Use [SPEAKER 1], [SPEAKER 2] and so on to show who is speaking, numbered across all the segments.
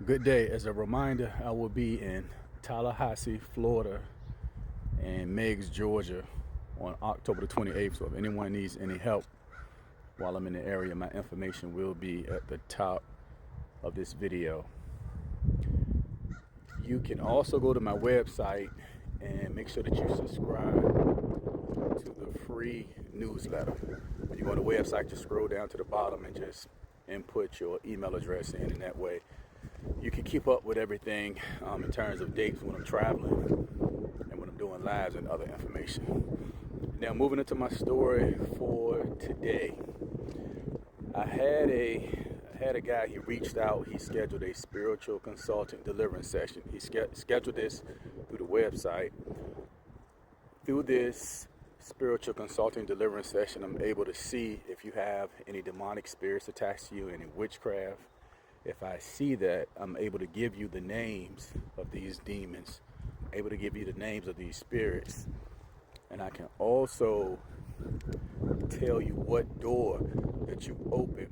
[SPEAKER 1] Good day. As a reminder, I will be in Tallahassee, Florida, and Meigs, Georgia on October the 28th. So if anyone needs any help while I'm in the area, my information will be at the top of this video. You can also go to my website and make sure that you subscribe to the free newsletter. When you go to the website, just scroll down to the bottom and just input your email address in, and that way you can keep up with everything in terms of dates when I'm traveling and when I'm doing lives and other information. Now, moving into my story for today, I had a guy. He reached out. He scheduled a spiritual consultant deliverance session. He scheduled this through the website. Through this spiritual consulting deliverance session, I'm able to see if you have any demonic spirits attached to you, any witchcraft. If I see that, I'm able to give you the names of these demons, I'm able to give you the names of these spirits, and I can also tell you what door that you open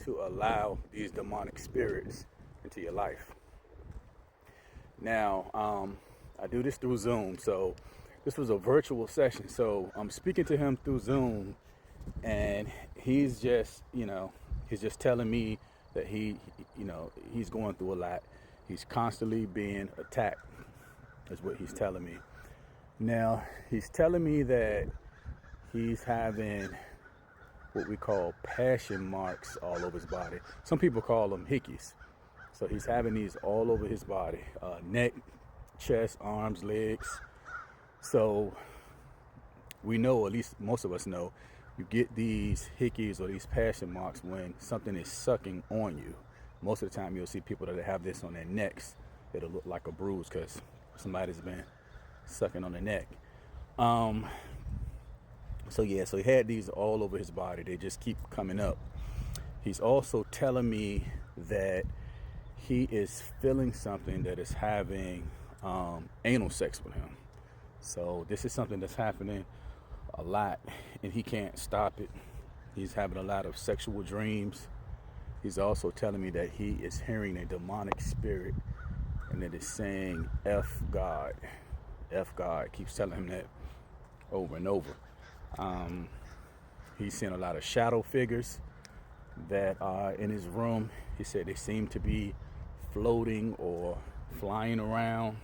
[SPEAKER 1] to allow these demonic spirits into your life. Now, I do this through Zoom, so this was a virtual session. So I'm speaking to him through Zoom, and he's just telling me that he's going through a lot. He's constantly being attacked, is what he's telling me. Now, he's telling me that he's having what we call passion marks all over his body. Some people call them hickeys. So he's having these all over his body, neck, chest, arms, legs. So we know, at least most of us know, you get these hickeys or these passion marks when something is sucking on you. Most of the time you'll see people that have this on their necks. It'll look like a bruise because somebody's been sucking on their neck. So he had these all over his body. They just keep coming up. He's also telling me that he is feeling something that is having anal sex with him. So this is something that's happening a lot, and he can't stop it. He's having a lot of sexual dreams. He's also telling me that he is hearing a demonic spirit, and it is saying F God. F God. Keeps telling him that over and over. He's seeing a lot of shadow figures that are in his room. He said they seem to be floating or flying around,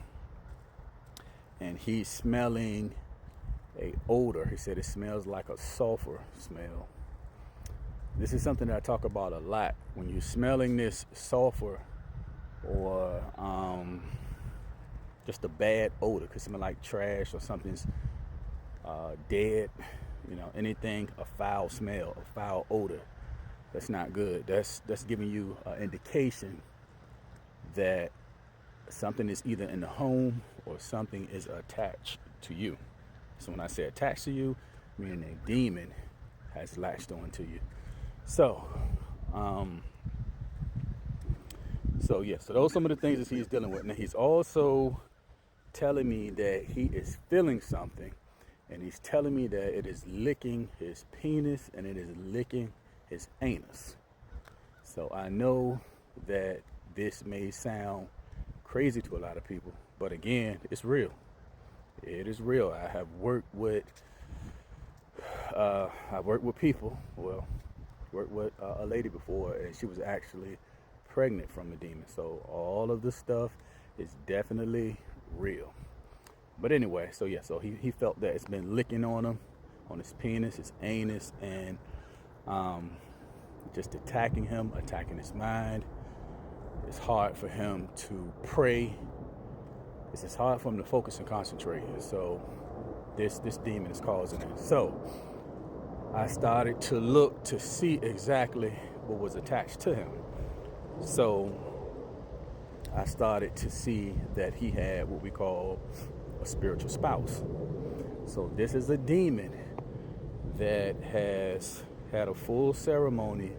[SPEAKER 1] and he's smelling a odor. He said it smells like a sulfur smell. This is something that I talk about a lot. When you're smelling this sulfur or just a bad odor, could smell like trash or something's dead, anything, a foul smell, a foul odor, that's not good. That's giving you an indication that something is either in the home or something is attached to you. So when I say attached to you, meaning a demon has latched on to you. So those are some of the things that he's dealing with. Now he's also telling me that he is feeling something, and he's telling me that it is licking his penis and it is licking his anus. So I know that this may sound crazy to a lot of people, but again, it's real. It is real. I have worked with people. Well, worked with a lady before, and she was actually pregnant from a demon. So all of this stuff is definitely real. But anyway, so he felt that it's been licking on him, on his penis, his anus, and just attacking him, attacking his mind. It's hard for him to pray. It's hard for him to focus and concentrate. So this demon is causing it. So I started to look to see exactly what was attached to him. So I started to see that he had what we call a spiritual spouse. So this is a demon that has had a full ceremony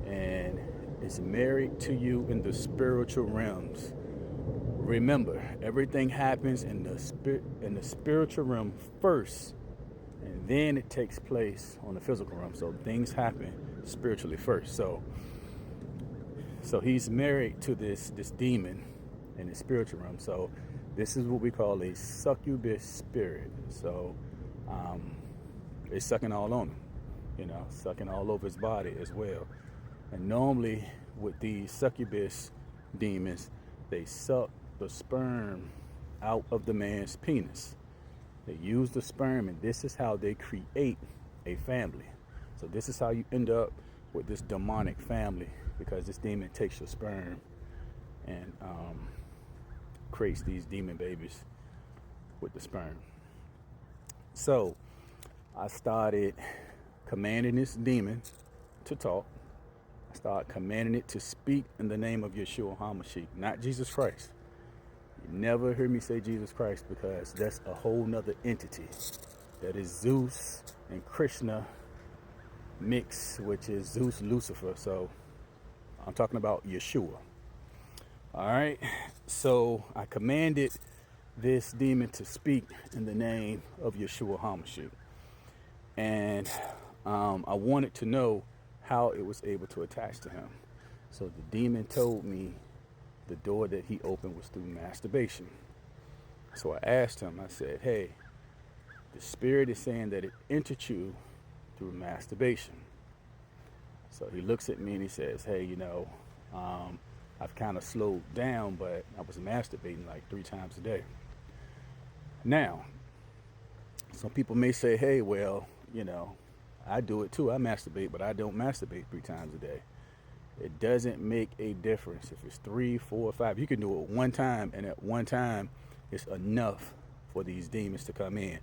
[SPEAKER 1] and is married to you in the spiritual realms. Remember, everything happens in the spiritual realm first, and then it takes place on the physical realm. So things happen spiritually first. So So he's married to this demon in the spiritual realm. So this is what we call a succubus spirit. So it's sucking all on him, sucking all over his body as well. And normally with these succubus demons, they suck the sperm out of the man's penis. They use the sperm, and this is how they create a family. So this is how you end up with this demonic family, because this demon takes your sperm and creates these demon babies with the sperm. So I started commanding this demon to talk. I started commanding it to speak in the name of Yeshua HaMashiach, not Jesus Christ. You never hear me say Jesus Christ, because that's a whole nother entity. That is Zeus and Krishna mix, which is Zeus, Lucifer. So I'm talking about Yeshua. All right. So I commanded this demon to speak in the name of Yeshua HaMashiach. And I wanted to know how it was able to attach to him. So the demon told me the door that he opened was through masturbation. So I asked him, I said, hey, the spirit is saying that it entered you through masturbation. So he looks at me and he says, hey, I've kind of slowed down, but I was masturbating like 3 times a day. Now, some people may say, hey, well, I do it too. I masturbate, but I don't masturbate 3 times a day. It doesn't make a difference if it's 3, 4, 5. You can do it one time, and at one time, it's enough for these demons to come in.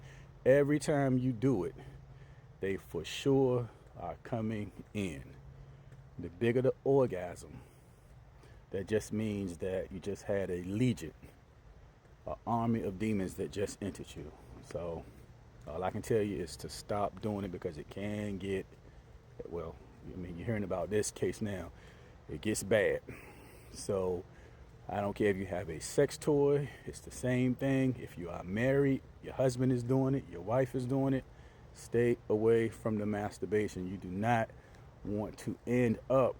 [SPEAKER 1] Every time you do it, they for sure are coming in. The bigger the orgasm, that just means that you just had a legion, an army of demons that just entered you. So all I can tell you is to stop doing it, because it can get, well, you're hearing about this case now. It gets bad. So I don't care if you have a sex toy. It's the same thing. If you are married, your husband is doing it, your wife is doing it, stay away from the masturbation. You do not want to end up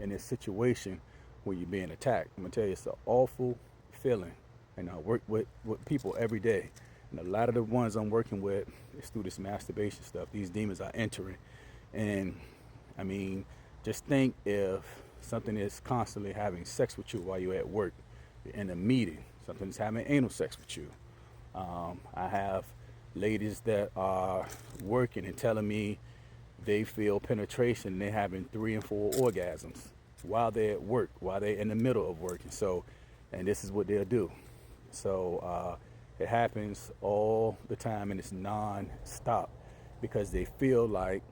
[SPEAKER 1] in a situation where you're being attacked. I'm going to tell you, it's an awful feeling. And I work with people every day. And a lot of the ones I'm working with is through this masturbation stuff. These demons are entering. And just think if something is constantly having sex with you while you're at work, you're in a meeting, something is having anal sex with you. I have ladies that are working and telling me they feel penetration and they're having 3 and 4 orgasms while they're at work, while they're in the middle of working. So, and this is what they'll do. So it happens all the time, and it's non-stop, because they feel like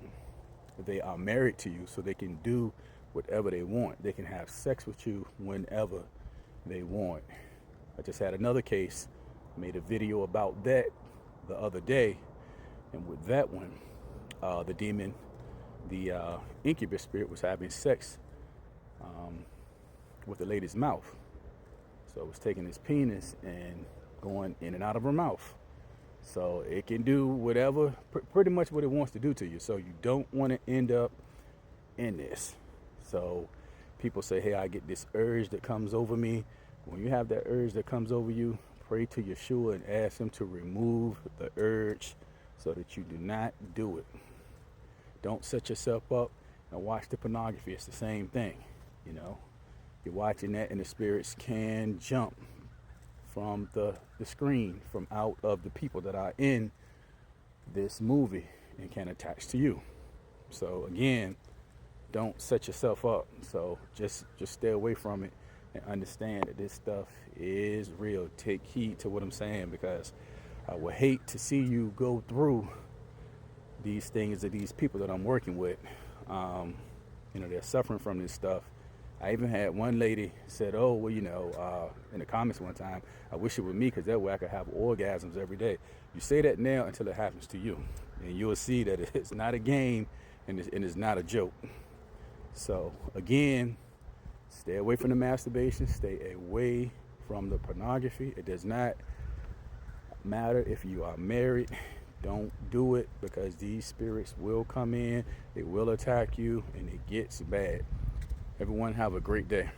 [SPEAKER 1] they are married to you, so they can do whatever they want. They can have sex with you whenever they want. I just had another case, made a video about that the other day, and with that one, the demon, the incubus spirit, was having sex with the lady's mouth. So it was taking his penis and going in and out of her mouth. So it can do whatever, pretty much what it wants to do to you. So you don't want to end up in this. So people say, hey, I get this urge that comes over me. When you have that urge that comes over you, pray to Yeshua and ask him to remove the urge so that you do not do it. Don't set yourself up and watch the pornography. It's the same thing, You're watching that, and the spirits can jump from the screen, from out of the people that are in this movie, and can attach to you. So again, don't set yourself up. So just stay away from it and understand that this stuff is real. Take heed to what I'm saying, because I would hate to see you go through these things that these people that I'm working with, they're suffering from this stuff. I even had one lady said, oh, well, in the comments one time, I wish it were me, because that way I could have orgasms every day. You say that now until it happens to you, and you'll see that it's not a game, and it's not a joke. So again, stay away from the masturbation, stay away from the pornography. It does not matter if you are married. Don't do it, because these spirits will come in, they will attack you, and it gets bad. Everyone have a great day.